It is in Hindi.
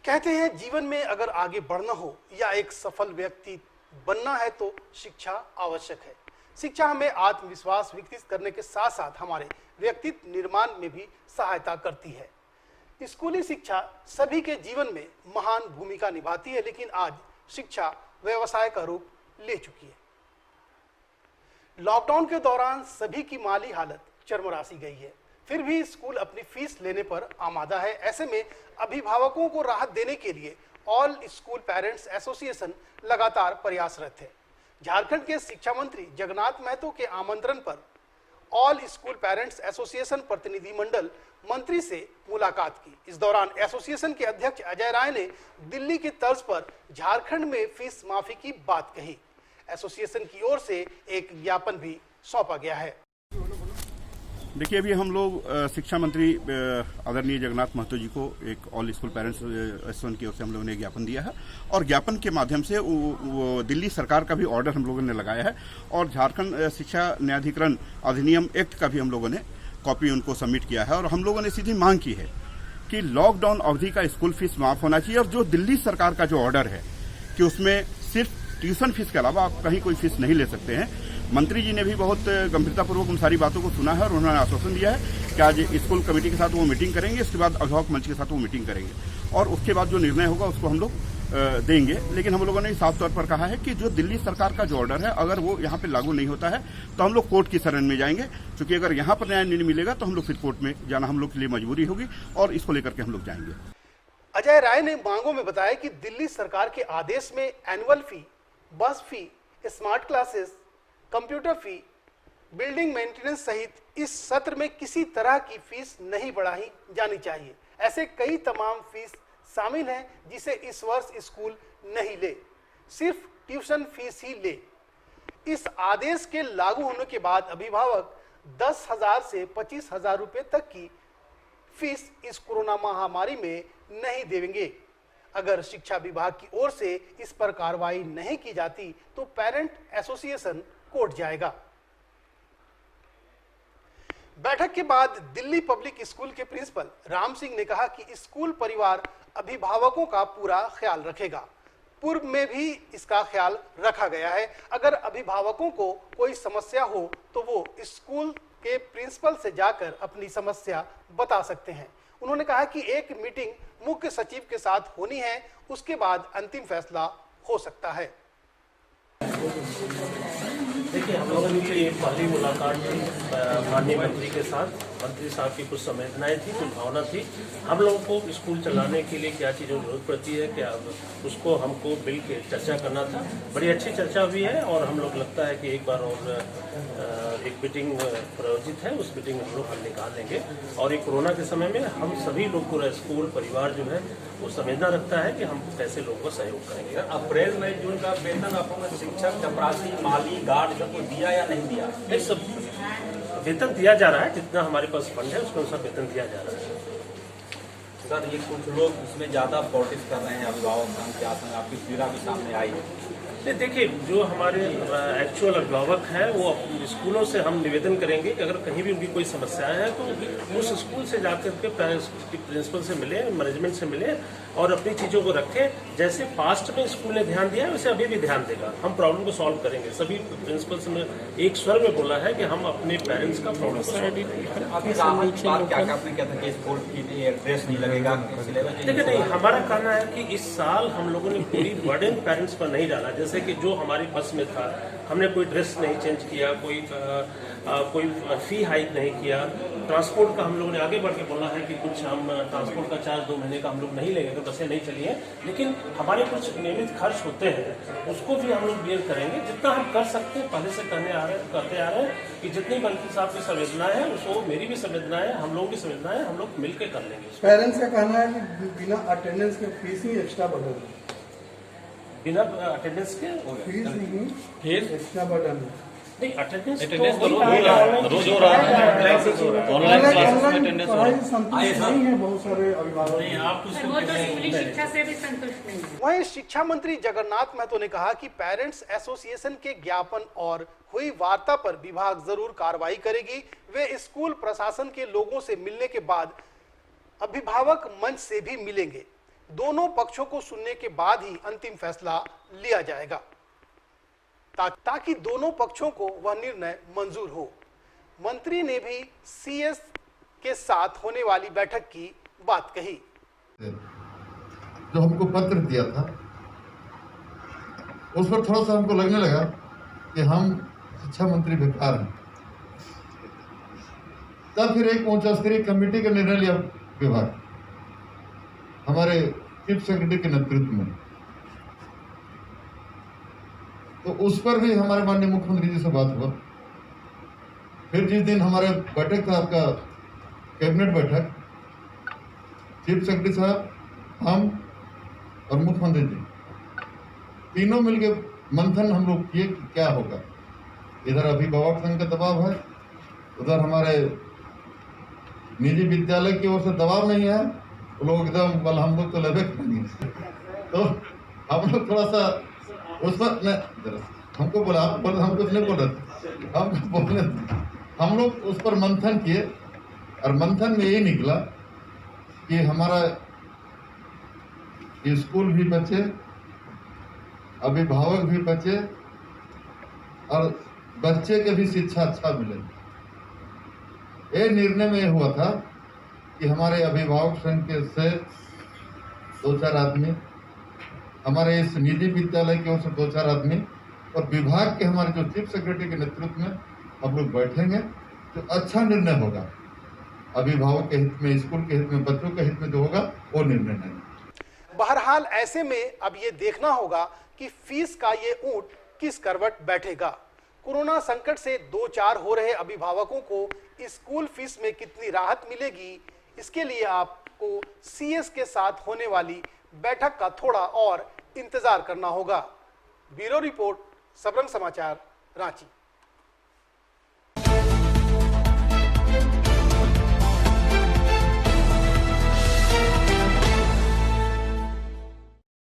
कहते हैं जीवन में अगर आगे बढ़ना हो या एक सफल व्यक्ति बनना है तो शिक्षा आवश्यक है। शिक्षा हमें आत्मविश्वास विकसित करने के साथ साथ हमारे व्यक्तित्व निर्माण में भी सहायता करती है। स्कूली शिक्षा सभी के जीवन में महान भूमिका निभाती है, लेकिन आज शिक्षा व्यवसाय का रूप ले चुकी है। लॉकडाउन के दौरान सभी की माली हालत चरमरासी गई है, फिर भी स्कूल अपनी फीस लेने पर आमादा है। ऐसे में अभिभावकों को राहत देने के लिए ऑल स्कूल पेरेंट्स एसोसिएशन लगातार प्रयासरत है। झारखंड के शिक्षा मंत्री जगन्नाथ महतो के आमंत्रण पर ऑल स्कूल पेरेंट्स एसोसिएशन प्रतिनिधि मंडल मंत्री से मुलाकात की। इस दौरान एसोसिएशन के अध्यक्ष अजय राय ने दिल्ली की तर्ज पर झारखंड में फीस माफी की बात कही। एसोसिएशन की ओर से एक ज्ञापन भी सौंपा गया है। देखिए, अभी हम लोग शिक्षा मंत्री आदरणीय जगन्नाथ महतो जी को एक ऑल स्कूल पेरेंट्स एसोसिएशन की ओर से हम लोगों ने ज्ञापन दिया है और ज्ञापन के माध्यम से वो दिल्ली सरकार का भी ऑर्डर हम लोगों ने लगाया है और झारखंड शिक्षा न्यायाधिकरण अधिनियम एक्ट का भी हम लोगों ने कॉपी उनको सबमिट किया है और हम लोगों ने सीधी मांग की है कि लॉकडाउन अवधि का स्कूल फीस माफ होना चाहिए और जो दिल्ली सरकार का जो ऑर्डर है कि उसमें सिर्फ ट्यूशन फीस के अलावा आप कहीं कोई फीस नहीं ले सकते हैं। मंत्री जी ने भी बहुत गंभीरतापूर्वक उन सारी बातों को सुना है और उन्होंने आश्वासन दिया है कि आज स्कूल कमेटी के साथ वो मीटिंग करेंगे, इसके बाद अभिभावक मंच के साथ वो मीटिंग करेंगे और उसके बाद जो निर्णय होगा उसको हम लोग देंगे। लेकिन हम लोगों ने साफ तौर पर कहा है कि जो दिल्ली सरकार का जो ऑर्डर है अगर वो यहाँ पे लागू नहीं होता है तो हम लोग कोर्ट की शरण में जाएंगे, क्योंकि अगर यहाँ पर न्याय नहीं मिलेगा तो हम लोग फिर कोर्ट में जाना हम लोग के लिए मजबूरी होगी और इसको लेकर के हम लोग जाएंगे। अजय राय ने मांगों में बताया कि दिल्ली सरकार के आदेश में एनुअल फी, बस फी, स्मार्ट क्लासेस, कंप्यूटर फी, बिल्डिंग मेंटेनेंस सहित इस सत्र में किसी तरह की फीस नहीं बढ़ाई जानी चाहिए। ऐसे कई तमाम फीस शामिल हैं जिसे इस वर्ष स्कूल नहीं ले, सिर्फ ट्यूशन फीस ही ले। इस आदेश के लागू होने के बाद अभिभावक 10,000 से 25,000 रुपए तक की फीस इस कोरोना महामारी में नहीं देंगे। अगर शिक्षा विभाग की ओर से इस पर कार्रवाई नहीं की जाती तो पेरेंट एसोसिएशन कोर्ट जाएगा। बैठक के बाद दिल्ली पब्लिक स्कूल के प्रिंसिपल राम सिंह ने कहा कि स्कूल परिवार अभिभावकों का पूरा ख्याल रखेगा। पूर्व में भी इसका ख्याल रखा गया है। अगर अभिभावकों को कोई समस्या हो तो वो स्कूल के प्रिंसिपल से जाकर अपनी समस्या बता सकते हैं। उन्होंने कहा कि एक मीटिंग मुख्य सचिव के साथ होनी है, उसके बाद अंतिम फैसला हो सकता है। देखिए, हम लोगों की पहली मुलाकात थी माननीय मंत्री के साथ। मंत्री साहब की कुछ संवेदनाएं थी, कुछ भावना थी। हम लोगों को स्कूल चलाने के लिए क्या चीज़ों की जरूरत पड़ती है, क्या उसको हमको मिल के चर्चा करना था। बड़ी अच्छी चर्चा हुई है और हम लोग लगता है कि एक बार और एक मीटिंग प्रायोजित है, उस मीटिंग में हम लोग हल निकाल लेंगे। और एक कोरोना के समय में हम सभी लोग पूरा स्कूल परिवार जो है वो संवेदना रखता है कि हम कैसे लोगों को सहयोग करेंगे। अप्रैल मई जून का वेतन आपको शिक्षक, चपरासी, माली, गार्ड सबको दिया या नहीं दिया? ये सब वेतन दिया जा रहा है, जितना हमारे पास फंड है उसके अनुसार वेतन दिया जा रहा है। सर, ये कुछ लोग इसमें ज्यादा प्रोटेस्ट कर रहे हैं, अभिभावक संघ के आसन आपकी पीड़ा भी सामने आई है। देखिए, जो हमारे एक्चुअल अभिभावक हैं वो स्कूलों से हम निवेदन करेंगे कि अगर कहीं भी उनकी कोई समस्याएं हैं तो उस स्कूल से जाकर के प्रिंसिपल से मिले, मैनेजमेंट से मिले और अपनी चीज़ों को रखें। जैसे पास्ट में स्कूल ने ध्यान दिया है वैसे अभी भी ध्यान देगा। हम प्रॉब्लम को सॉल्व करेंगे। सभी प्रिंसिपल ने एक स्वर में बोला है कि हम अपने पेरेंट्स का प्रॉब्लम को सॉल्व करेंगे। देखिए, नहीं, हमारा कहना है कि इस साल हम लोगों ने पूरी बर्डन पेरेंट्स पर नहीं डाला। जैसे कि जो हमारी बस में था, हमने कोई ड्रेस नहीं चेंज किया, कोई फी हाइक नहीं किया। ट्रांसपोर्ट का हम लोगों ने आगे बढ़ के बोला है कि कुछ हम ट्रांसपोर्ट का चार्ज 2 महीने का हम लोग नहीं लेंगे अगर बसें नहीं चली हैं, लेकिन हमारे कुछ नियमित खर्च होते हैं उसको भी हम लोग बेयर करेंगे। जितना हम कर सकते हैं पहले से करते आ रहे हैं कि जितनी मंत्री साहब की संवेदनाएं है उसको मेरी भी संवेदनाएं है, हम लोगों की संवेदनाएं हम लोग मिलकर कर लेंगे। पेरेंट्स का कहना है कि बिना अटेंडेंस के फीस ही एक्स्ट्रा बढ़ेगा। बिना अटेंडेंस के फीस नहीं, फीस एक्स्ट्रा बढ़ेगा। नहीं, अटेंडेंस तो रोज हो रहा है, ऑनलाइन क्लासेस में अटेंडेंस नहीं है। बहुत सारे अभिभावक शिक्षा से भी संतुष्ट नहीं है। वहीं शिक्षा मंत्री जगन्नाथ महतो ने कहा कि पेरेंट्स एसोसिएशन के ज्ञापन और हुई वार्ता पर विभाग जरूर कार्रवाई करेगी। वे स्कूल प्रशासन के लोगों से मिलने के बाद अभिभावक मंच से भी मिलेंगे। दोनों पक्षों को सुनने के बाद ही अंतिम फैसला लिया जाएगा, ताकि दोनों पक्षों को वह निर्णय मंजूर हो। मंत्री ने भी सीएस के साथ होने वाली बैठक की बात कही। जो हमको पत्र दिया था उस पर थोड़ा सा हमको लगने लगा कि हम शिक्षा मंत्री बेकार हैं। तब फिर एक उच्च स्तरीय कमेटी का निर्णय लिया विभाग हमारे चीफ सेक्रेटरी के नेतृत्व में, तो उस पर भी हमारे माननीय मुख्यमंत्री जी से बात हुआ। फिर जिस दिन हमारे बैठक था आपका कैबिनेट बैठक, चीफ सेक्रेटरी साहब, हम और मुख्यमंत्री जी तीनों मिलकर मंथन हम लोग किए कि क्या होगा। इधर अभिभावक संघ का दबाव है, उधर हमारे निजी विद्यालय की ओर से दबाव नहीं है, वो लोग एकदम बल हम लोग तो लगे करेंगे। तो हम लोग थोड़ा सा उस पर हमको बोला, आप बोल, हम कुछ नहीं बोल रहे थे, हम बोले हम लोग उस पर मंथन किए और मंथन में यही निकला कि हमारा स्कूल भी बचे, अभिभावक भी बचे और बच्चे के भी शिक्षा अच्छा मिले। ये निर्णय में हुआ था कि हमारे अभिभावक संघ के से 2-4 आदमी, हमारे इस निजी विद्यालय की ओर से 2-4 आदमी और विभाग के हमारे जो चीफ सेक्रेटरी के नेतृत्व में हम लोग बैठेंगे, तो अच्छा निर्णय होगा। अभिभावक के हित में, स्कूल के हित में, बच्चों के हित में जो होगा वो निर्णय नहीं। बहरहाल ऐसे में अब ये देखना होगा कि फीस का ये ऊंट किस करवट बैठेगा। कोरोना संकट से 2-4 हो रहे अभिभावकों को स्कूल फीस में कितनी राहत मिलेगी, इसके लिए आपको सीएस के साथ होने वाली बैठक का थोड़ा और इंतजार करना होगा। ब्यूरो रिपोर्ट, सबरंग समाचार, रांची।